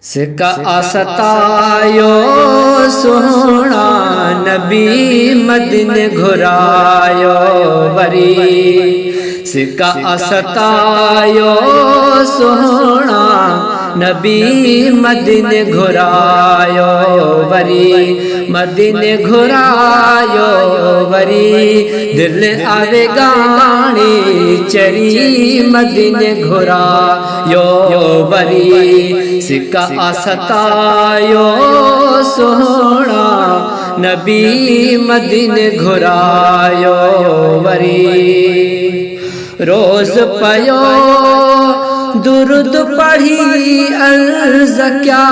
सिका आसतायो सोहना नबी मदीने घुरायो वरी। सिका आसतायो सोहना नबी मदीने घुरायो वरी। मदीने घुरायो वरी दिल आवे गाणी चरी मदीने घुरायो वरी। सिका आसतायो सोहना नबी मदीने घुरायो वरी। रोज पयो दुरुद पढ़ी अर्ज़ क्या,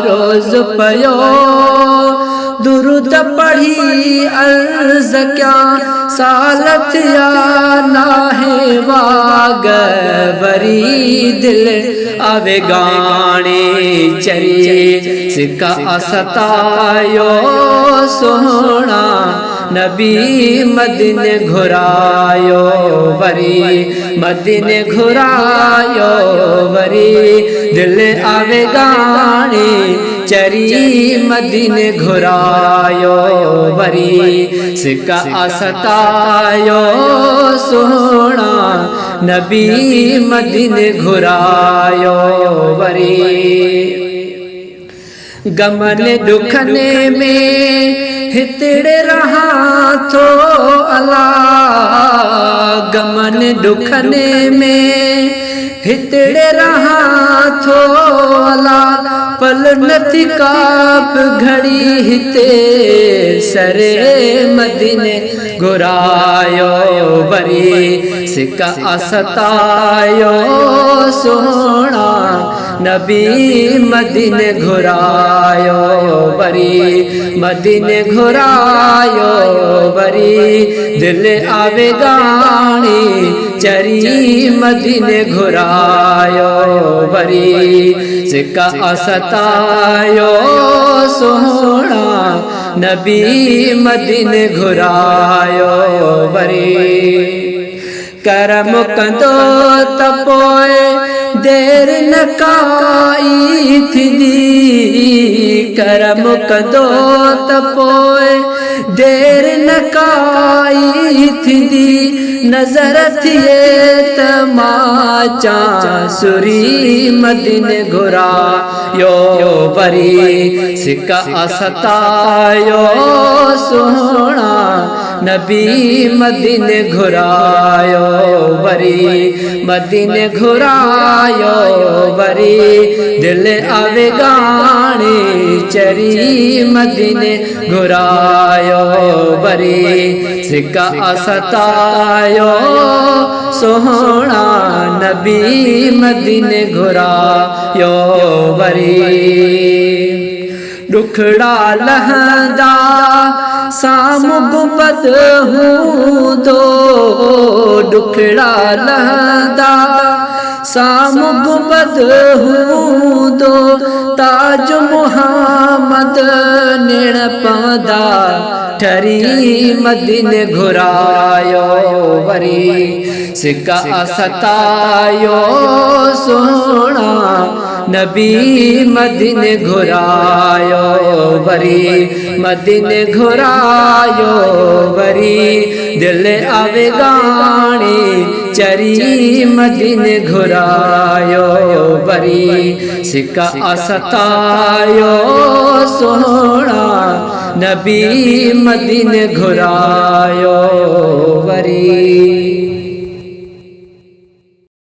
रोज पयो दुरुद पढ़ी अर्ज़ क्या, सालत या नाहे वाग वरी दिल आवे गाणे चरी। सिका आसतायो सोहना नबी मदीने घुरायो वरी। मदीने घुरायो वरी दिल आवे गाणे चरी मदीने घुरायो वरी। सिका आसतायो सोहना नबी मदीने घुरायो वरी। गमन दुखने में हितड़े रहा थो अला, गमन दुखने में हितड़े रहा थो अला, पल नथी काप घड़ी हिते सरे मदीने घुरायो वरी। सिका आसतायो सोहना नबी मदीने घुरायो वरी। मदीने घुरायो वरी दिल आवे गाणी चरी मदीने घुरायो वरी। सिका आसतायो सोहना नबी मदीने घुरायो वरी। करम कंदो त पोइ देर न काई थींदी, करम कंदो त पोइ देर न काई थींदी, नज़र थिए त मां चांसुरी मदीने घुरायो वरी। सिका आसतायो सोहना नबी मदीने घुरायो वरी। मदीने घुरायो वरी दिल आवे गाणे चरी मदीने घुरायो वरी। सिका आसतायो सोहना नबी मदीने घुरायो वरी। दुखड़ा लहंदा साम्हूं गुंबद हूंदो, दुखड़ा लहंदा साम्हूं गुंबद हूंदो, ताज मुहम्मद निण पवंदा ठरी मदीने घुरायो वरी। सिका आसतायो सोहना नबी मदीने घुरायो वरी। मदीने घुरायो वरी दिल आवे गाणे चरी मदीने घुरायो वरी। सिका आसतायो सोहना नबी मदीने घुरायो।